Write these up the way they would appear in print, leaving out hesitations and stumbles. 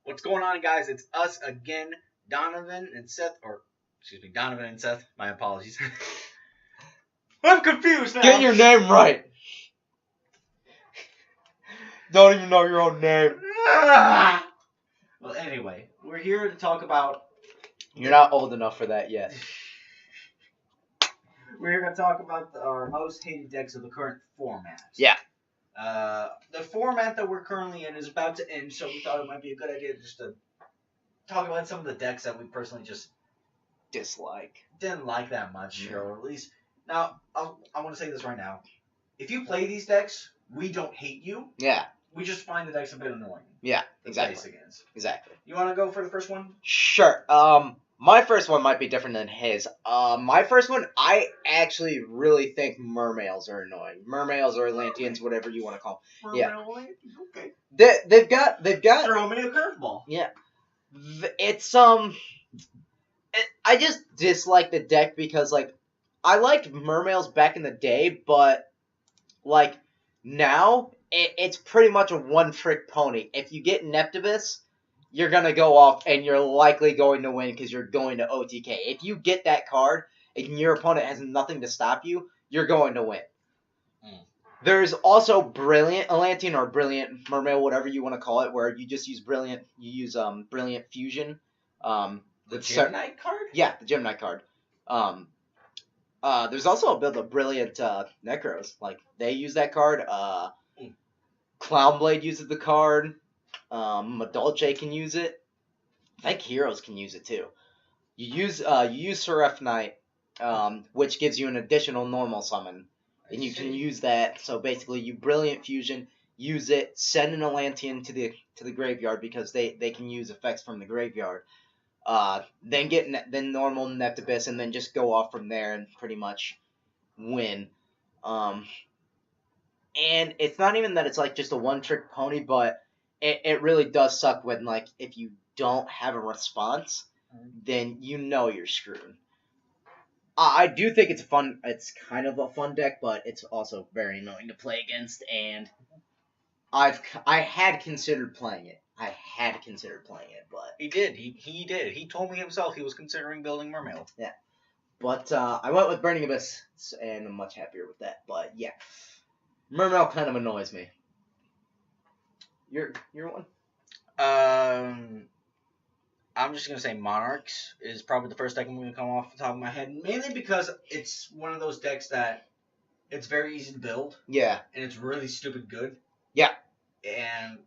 What's going on, guys? It's us again, Donovan and Seth, Donovan and Seth. My apologies. I'm confused now. Get your name right. Don't even know your own name. Well, anyway, we're here to talk about... You're not old enough for that yet. We're here to talk about our most hated decks of the current format. Yeah. The format that we're currently in is about to end, so we thought it might be a good idea just to talk about some of the decks that we personally just didn't like that much, or at least... Now, I want to say this right now. If you play these decks, we don't hate you. Yeah. We just find the decks a bit annoying. Yeah, to exactly. Face against. Exactly. You want to go for the first one? Sure. My first one might be different than his. My first one, I actually really think mermaids are annoying. Mermaids or Atlanteans, whatever you want to call them. Yeah. Okay. They've got. Throw me a curveball. Yeah. It's I just dislike the deck because I liked mermaids back in the day, but now it's pretty much a one-trick pony. If you get Neptibus, you're going to go off and you're likely going to win because you're going to OTK. If you get that card and your opponent has nothing to stop you, you're going to win. There's also Brilliant Atlantean or Brilliant Mermaid, whatever you want to call it, where you just use Brilliant Fusion. The Gemini card? Yeah, the Gemini card. There's also a build of Brilliant Necros. They use that card. Clownblade uses the card. Madolche can use it. I think Heroes can use it too. You use Seraph Knight, which gives you an additional normal summon, and you can use that. So basically, you Brilliant Fusion, use it, send an Atlantean to the graveyard because they can use effects from the graveyard. Then get normal Neptibus, and then just go off from there and pretty much win. And it's not even that it's just a one-trick pony, but it really does suck when if you don't have a response, then you're screwed. I do think it's kind of a fun deck, but it's also very annoying to play against, and I had considered playing it. But He did. He did. He told me himself he was considering building Mermaid. Yeah. But I went with Burning Abyss, and I'm much happier with that. But yeah, Mermaid kind of annoys me. Your one? I'm just gonna say Monarchs is probably the first deck I'm gonna come off the top of my head, mainly because it's one of those decks that it's very easy to build. Yeah. And it's really stupid good. Yeah. And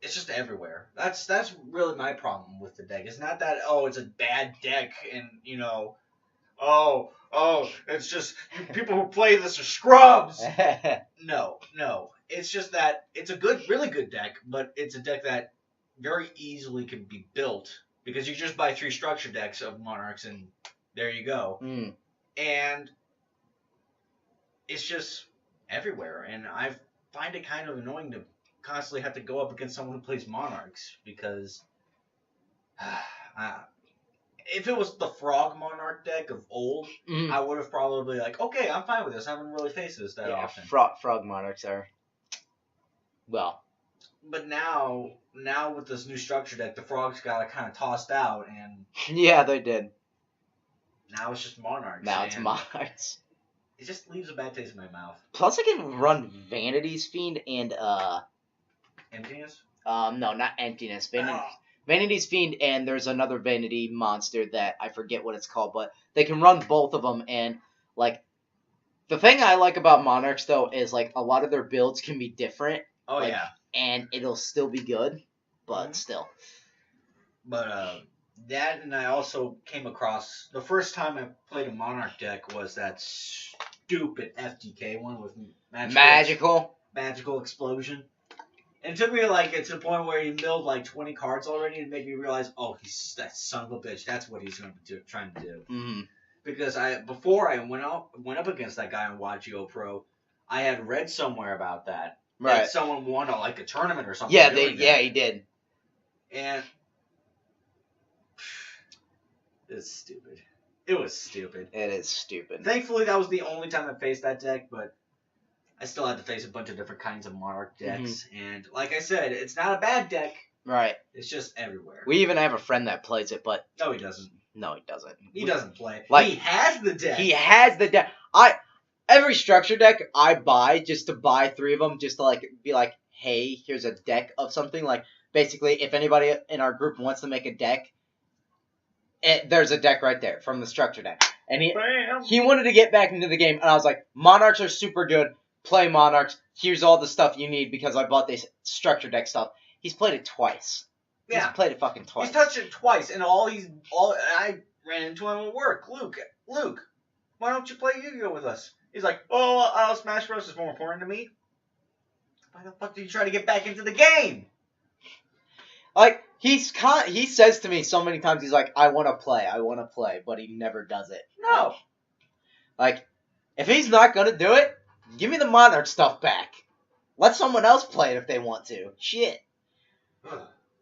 it's just everywhere. That's really my problem with the deck. It's not that it's a bad deck and it's just people who play this are scrubs. No. It's just that it's a really good deck, but it's a deck that very easily can be built because you just buy 3 structure decks of Monarchs and there you go. And it's just everywhere, and I find it kind of annoying to constantly have to go up against someone who plays Monarchs because if it was the Frog Monarch deck of old, I would have probably okay, I'm fine with this. I haven't really faced this that often. Frog Monarchs are well. But now with this new structure deck, the Frogs got kind of tossed out, and yeah, they did. Now it's just Monarchs. Now it's Monarchs. It just leaves a bad taste in my mouth. Plus, I can run Vanity's Fiend and Emptiness? No, not Emptiness. Vanity's Fiend, and there's another Vanity monster that I forget what it's called, but they can run both of them, and the thing I like about Monarchs though is a lot of their builds can be different. Oh yeah. And it'll still be good, but still. But that, and I also came across the first time I played a Monarch deck was that stupid FTK one with Magical Explosion. And it took me to the point where he milled 20 cards already and made me realize, he's that son of a bitch. That's what he's going to be trying to do. Mm-hmm. Because before I went up against that guy on yugioh Pro, I had read somewhere about that. Right. That someone won a tournament or something. Yeah, he did. And it's stupid. It was stupid. It is stupid. Thankfully, that was the only time I faced that deck, but I still had to face a bunch of different kinds of Monarch decks. And like I said, it's not a bad deck. Right. It's just everywhere. We even have a friend that plays it, but No, he doesn't. No, he doesn't. He doesn't play. Like, he has the deck. He has the deck. Every structure deck I buy just to buy 3 of them, just to like be like, hey, here's a deck of something. Like basically, if anybody in our group wants to make a deck, there's a deck right there from the structure deck. And he wanted to get back into the game, and I was like, Monarchs are super good. Play Monarchs. Here's all the stuff you need because I bought this structure deck stuff. He's played it twice. Yeah. He's played it fucking twice. He's touched it twice, and I ran into him at work. Luke, why don't you play Yu-Gi-Oh with us? He's like, Smash Bros is more important to me. Why the fuck did you try to get back into the game? Like, he says to me so many times, he's like, I want to play, but he never does it. No. Like, if he's not going to do it, give me the Monarch stuff back. Let someone else play it if they want to. Shit.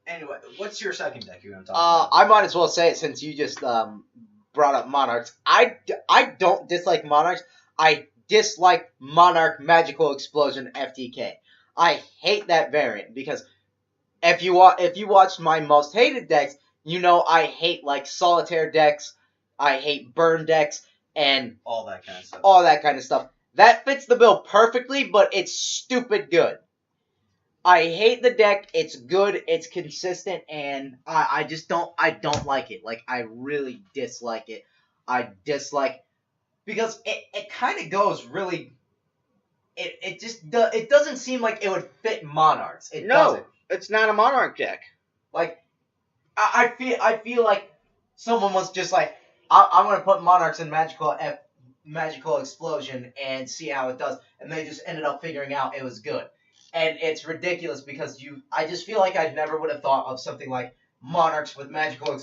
Anyway, what's your second deck you're going to talk about? I might as well say it since you just brought up Monarchs. I don't dislike Monarchs. I dislike Monarch Magical Explosion FTK. I hate that variant because if you watch my most hated decks, you know I hate like solitaire decks, I hate burn decks, and all that kind of stuff. That fits the bill perfectly, but it's stupid good. I hate the deck. It's good. It's consistent, and I don't like it. Like, I really dislike it. I dislike because it kind of goes really. It doesn't seem like it would fit Monarchs. It doesn't. It's not a Monarch deck. Like, I feel like someone was just like, I'm gonna put Monarchs in Magical Explosion and see how it does, and they just ended up figuring out it was good. And it's ridiculous because I just feel like I never would have thought of something like Monarchs with Magical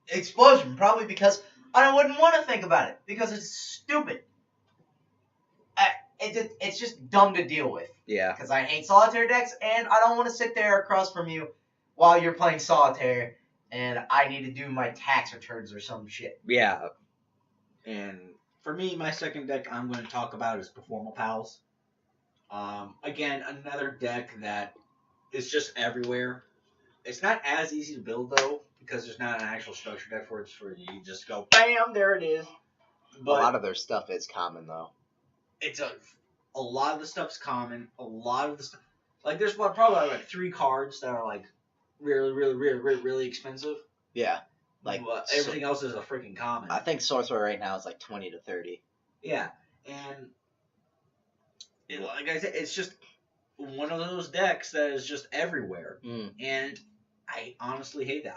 Explosion. Probably because I wouldn't want to think about it. Because it's stupid. It's just dumb to deal with. Yeah. Because I hate solitaire decks, and I don't want to sit there across from you while you're playing solitaire, and I need to do my tax returns or some shit. Yeah. And for me, my second deck I'm going to talk about is Performal Pals. Again, another deck that is just everywhere. It's not as easy to build, though, because there's not an actual structure deck for it. It's for you just go, bam, there it is. But a lot of their stuff is common, though. It's a lot of the stuff's common. A lot of the stuff, like there's probably like 3 cards that are like really expensive. Yeah, like everything else is a freaking common. I think Sorcerer right now is like 20 to 30. Yeah, and like I said, it's just one of those decks that is just everywhere, and I honestly hate that.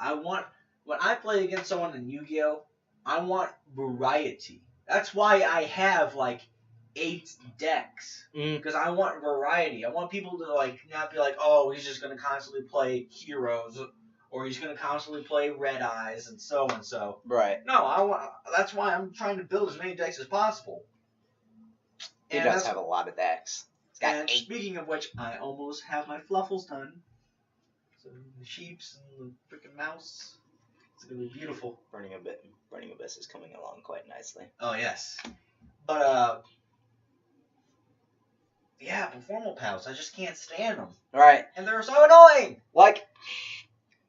When I play against someone in Yu-Gi-Oh, I want variety. That's why I have like 8 decks, because I want variety. I want people to like not be like, oh, he's just gonna constantly play heroes, or he's gonna constantly play Red Eyes, and so and so. Right. No, that's why I'm trying to build as many decks as possible. He does have a lot of decks. He's got 8. Speaking of which, I almost have my fluffles done. So the sheeps and the freaking mouse. It's gonna be beautiful. Burning Abyss is coming along quite nicely. Oh yes, but yeah, Performal Pals. I just can't stand them. Right. And they're so annoying. Like,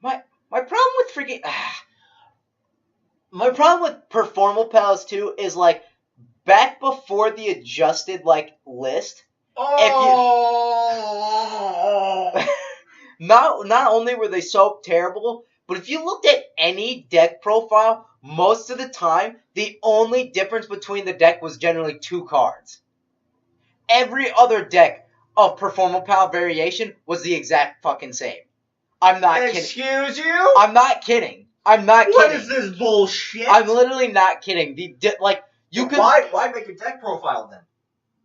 my problem with freaking my problem with Performal Pals too is like back before the adjusted like list. Oh. If you, not only were they so terrible, but if you looked at any deck profile, most of the time the only difference between the deck was generally 2 cards. Every other deck of Performal Pal variation was the exact fucking same. I'm not kidding. Excuse you? I'm not kidding. I'm not kidding. What is this bullshit? I'm literally not kidding. Why make a deck profile then?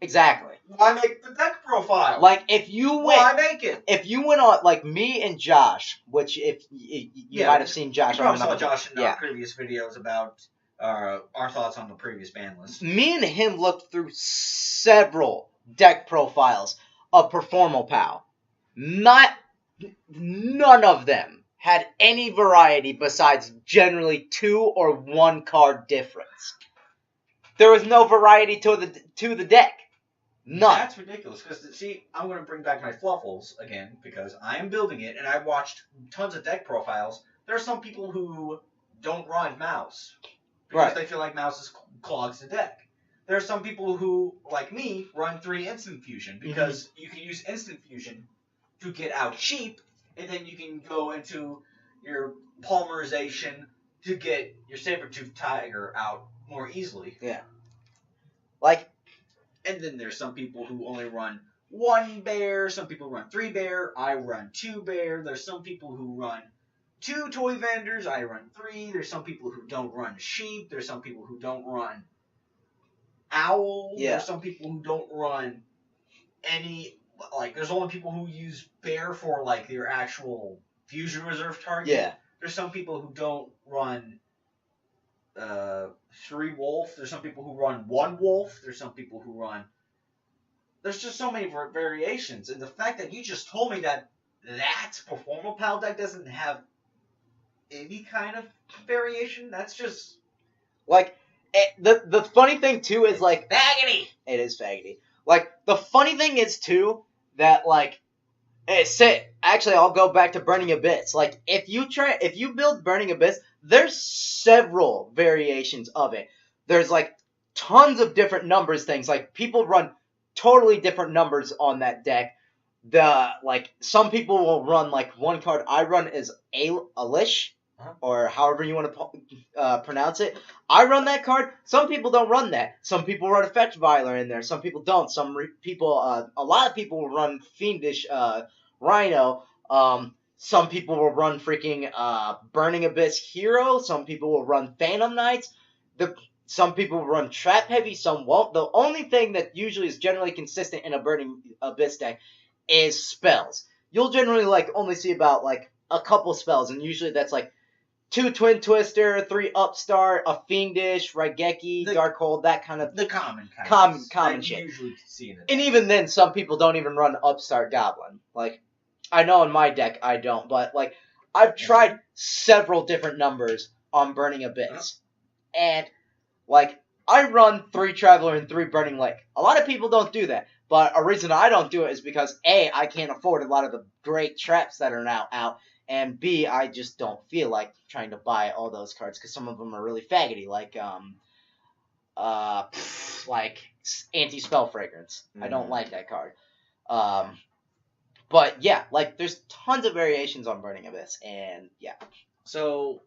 Exactly. Why make the deck profile? Like if you went, why make it? If you went on like me and Josh, which if you might have seen Josh, you probably saw Josh in our previous videos about our thoughts on the previous ban list. Me and him looked through several deck profiles of Performal Pal. None of them had any variety besides generally 2 or 1 card difference. There was no variety to the deck. None. That's ridiculous. Because, see, I'm going to bring back my Fluffles again because I am building it, and I watched tons of deck profiles. There are some people who don't run Mouse because they feel like Mouse clogs the deck. There are some people who, like me, run 3 Instant Fusion because you can use Instant Fusion to get out cheap, and then you can go into your Polymerization to get your Saber-Tooth Tiger out more easily. Yeah. Like, and then there's some people who only run 1 bear, some people run 3 bear, I run 2 bear, there's some people who run 2 toy vendors, I run 3, there's some people who don't run sheep, there's some people who don't run owl, there's some people who don't run any, like, there's only people who use bear for, like, their actual fusion reserve target. Yeah. There's some people who don't run 3 wolf. There's some people who run 1 wolf. There's some people who run... There's just so many variations. And the fact that you just told me that Performapal deck doesn't have any kind of variation, that's just... Like, the funny thing, too, is, like... Faggoty! It is faggoty. Like, the funny thing is, too, that, like... Actually, I'll go back to Burning Abyss. Like, if you build Burning Abyss, there's several variations of it. There's, like, tons of different numbers things. Like, people run totally different numbers on that deck. Some people will run, like, 1 card I run is Alish, or however you want to pronounce it. I run that card. Some people don't run that. Some people run Effect Viler in there. Some people don't. A lot of people will run Fiendish Rhino. Some people will run freaking Burning Abyss Hero. Some people will run Phantom Knights. Some people will run Trap Heavy. Some won't. The only thing that usually is generally consistent in a Burning Abyss deck is spells. You'll generally only see about a couple spells, and usually that's 2 Twin Twister, 3 Upstart, a Fiendish, Raigeki, Darkhold, that kind of... The common shit. You usually see in it. And even then, some people don't even run Upstart Goblin. I know in my deck I don't, but, I've tried several different numbers on Burning Abyss. And, I run 3 Traveler and 3 Burning Lake. A lot of people don't do that. But a reason I don't do it is because, A, I can't afford a lot of the great traps that are now out. And B, I just don't feel like trying to buy all those cards because some of them are really faggoty, like Anti-Spell Fragrance. I don't like that card. But yeah, there's tons of variations on Burning Abyss, and yeah. So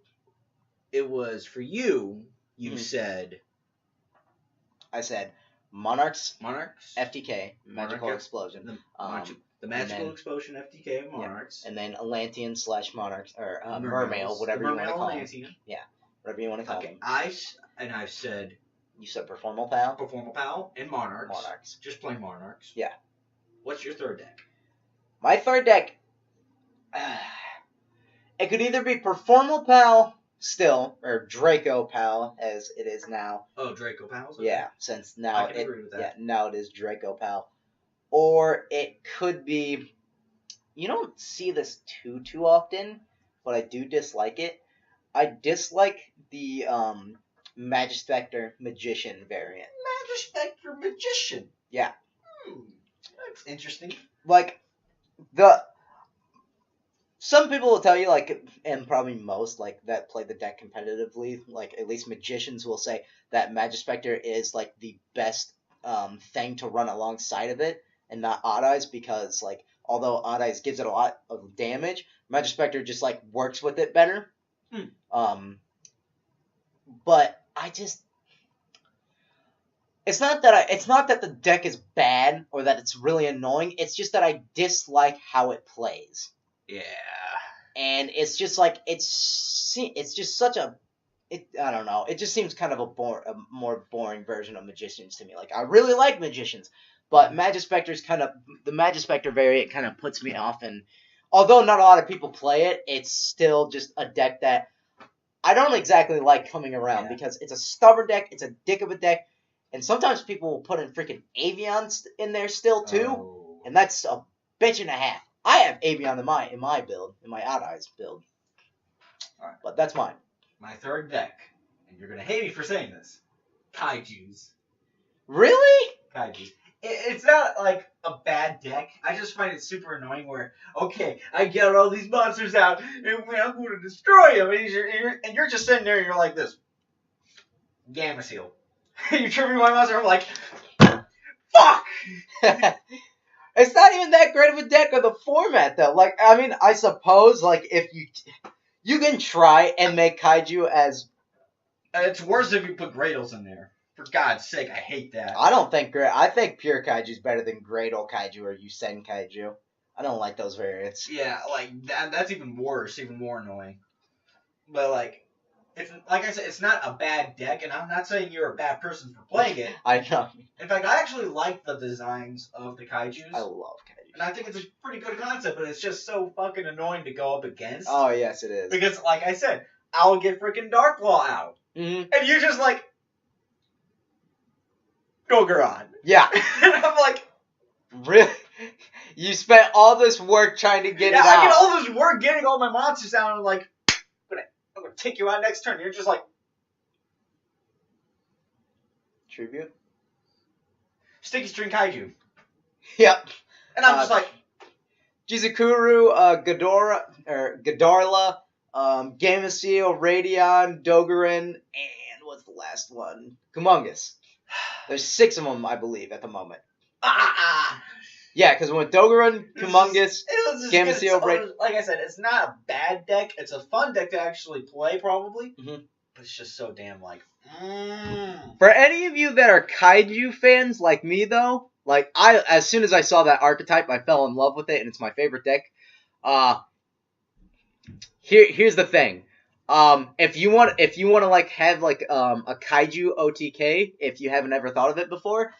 it was for you. You said. I said Monarchs, FTK, Magical Explosion. The Magical Explosion FTK Monarchs. Yeah. And then Atlantean / Monarchs, or Mermail, whatever you want to call them. Yeah, whatever you want to call them. I've said... You said Performapal? Performapal and Monarchs. Just plain Monarchs. Yeah. What's your third deck? My third deck... it could either be Performapal still, or Draco Pal, as it is now. Oh, Draco Pal? Okay. Yeah, since now I can agree with that. Yeah, now it is Draco Pal. Or it could be, you don't see this too often, but I do dislike it. I dislike the Magispector Magician variant. Magispector Magician? Yeah. That's interesting. Some people will tell you, and probably most, that play the deck competitively, at least Magicians will say that Magispector is, the best thing to run alongside of it. And not Odd Eyes, because, although Odd Eyes gives it a lot of damage, Magispector just, works with it better. But I just... It's not that the deck is bad, or that it's really annoying, it's just that I dislike how it plays. Yeah. And it's just, it's just such a... I don't know, it just seems kind of a more boring version of Magicians to me. I really like Magicians, but the Magispector variant kind of puts me off, and although not a lot of people play it, it's still just a deck that I don't exactly like coming around, because it's a stubborn deck, it's a dick of a deck, and sometimes people will put in freaking Avians in there still too, and that's a bitch and a half. I have Avian in my build, in my Odd Eyes build. Alright. But that's mine. My third deck, and you're going to hate me for saying this, Kaijus. Really? Kaijus. It's not like a bad deck. I just find it super annoying where, okay, I get all these monsters out, and I'm going to destroy them. And you're just sitting there and you're like this. Gamma Seal. You tripping my monster, I'm like, fuck! It's not even that great of a deck of the format, though. Like, I mean, I suppose, like, if you can try and make Kaiju as... It's worse if you put Gradles in there. For God's sake, I hate that. I think pure Kaiju is better than Gradle Kaiju or Yusen Kaiju. I don't like those variants. Yeah, like, that's even worse, even more annoying. But, like, it's like I said, it's not a bad deck, and I'm not saying you're a bad person for playing it. I know. In fact, I actually like the designs of the Kaijus. I love Kaiju. And I think it's a pretty good concept, but it's just so fucking annoying to go up against. Oh, yes, it is. Because, like I said, I'll get freaking Darklaw out. Mm-hmm. And you're just like, Gogoron. Yeah. And I'm like, really? You spent all this work trying to get it out. I get all this work getting all my monsters out, and I'm like, I'm gonna take you out next turn. You're just like, Tribute? Sticky String Kaiju. Yep. And I'm just like, Jizukuru, Godarla, Gameciel, Radion, Dogoran, and what's the last one? Kumongus. There's 6 of them, I believe, at the moment. Yeah, because when Dogoran, Kumongus, Gameciel, Radion... Like I said, it's not a bad deck. It's a fun deck to actually play, probably. Mm-hmm. But it's just so damn, like... For any of you that are Kaiju fans like me, though, like, as soon as I saw that archetype, I fell in love with it, and it's my favorite deck. Here's the thing. If you want to like have like a Kaiju OTK, if you haven't ever thought of it before,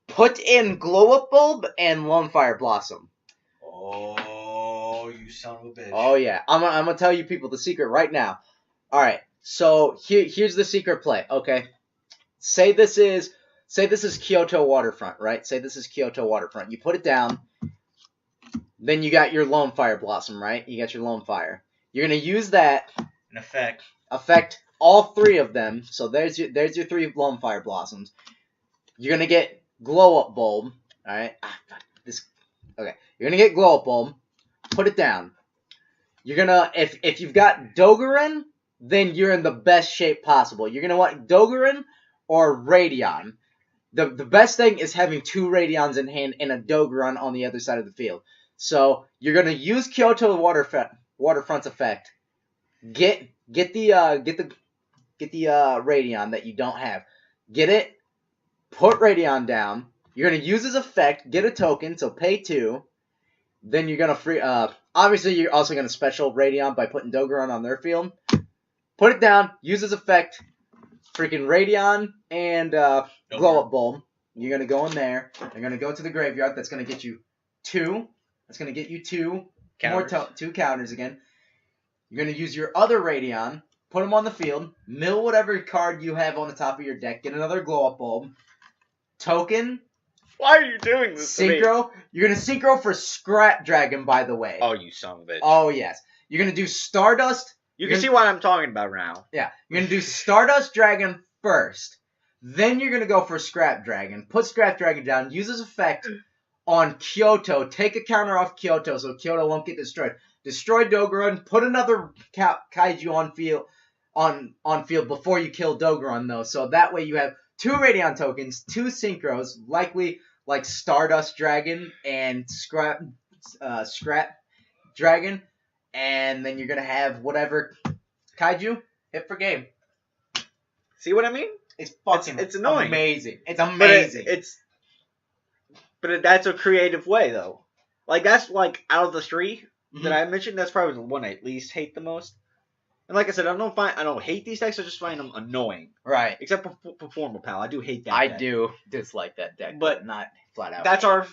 put in Glow Up Bulb and Lone-Fire Blossom. Oh, you son of a bitch. Oh yeah, I'm gonna tell you people the secret right now. All right, so here's the secret play. Okay, say this is Kyoto Waterfront, right? Say this is Kyoto Waterfront. You put it down, then you got your Lone-Fire Blossom, right? You got your Lone-Fire. You're gonna use that in effect. Affect all 3 of them. So there's your 3 Lone-Fire Blossoms. You're gonna get Glow Up Bulb. All right. Okay. You're gonna get Glow Up Bulb. Put it down. You're gonna if you've got Dogoran, then you're in the best shape possible. You're gonna want Dogoran or Radion. The best thing is having 2 Radions in hand and a Dogoran on the other side of the field. So you're gonna use Kyoto Waterfront's effect. Get the Radion that you don't have. Get it. Put Radion down. You're gonna use his effect. Get a token. So pay 2. Then you're gonna free. Obviously, you're also gonna special Radion by putting Dogoran on their field. Put it down. Use his effect. Freaking Radion and Glow Up Bulb. You're gonna go in there. You're gonna go to the graveyard. That's gonna get you 2. That's gonna get you 2 counters. More 2 counters again. You're gonna use your other Radion. Put them on the field. Mill whatever card you have on the top of your deck. Get another Glow Up Bulb. Token. Why are you doing this Synchro. To me? You're gonna Synchro for Scrap Dragon, by the way. Oh, you son of a bitch. Oh yes. You're gonna do Stardust. You can see what I'm talking about now. Yeah. You're gonna do Stardust Dragon first. Then you're gonna go for Scrap Dragon. Put Scrap Dragon down. Use his effect on Kyoto. Take a counter off Kyoto so Kyoto won't get destroyed. Destroy Dogoran. Put another Kaiju on field before you kill Dogoran, though. So that way you have 2 Radion tokens, 2 Synchros, likely like Stardust Dragon and Scrap Dragon. And then you're going to have whatever Kaiju hit for game. See what I mean? It's fucking it's annoying. Amazing. It's amazing. But that's a creative way, though. Like, that's like out of the 3 that I mentioned, that's probably the one I at least hate the most. And like I said, I don't hate these decks, I just find them annoying. Right. Except for Performer Pal. I do hate that deck. I do dislike that deck, but not flat out. That's our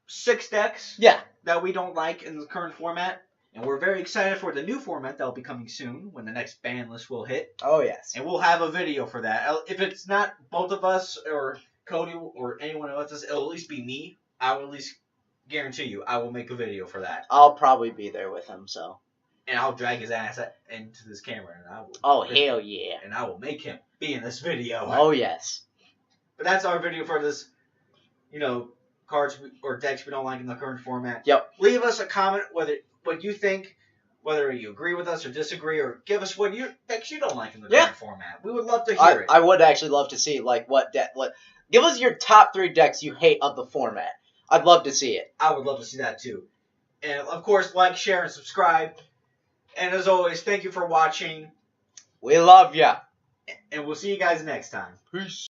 6 decks that we don't like in the current format. And we're very excited for the new format that will be coming soon when the next ban list will hit. Oh, yes. And we'll have a video for that. If it's not both of us or Cody or anyone else, it'll at least be me. I will at least guarantee you I will make a video for that. I'll probably be there with him, so. And I'll drag his ass into this camera. And I will. Oh, hell yeah. And I will make him be in this video. Oh, yes. But that's our video for this cards or decks we don't like in the current format. Yep. Leave us a comment what you think, whether you agree with us or disagree, or give us what decks you don't like in the current format. We would love to hear it. I would actually love to see give us your top 3 decks you hate of the format. I'd love to see it. I would love to see that too. And of course, like, share, and subscribe. And as always, thank you for watching. We love ya. And we'll see you guys next time. Peace.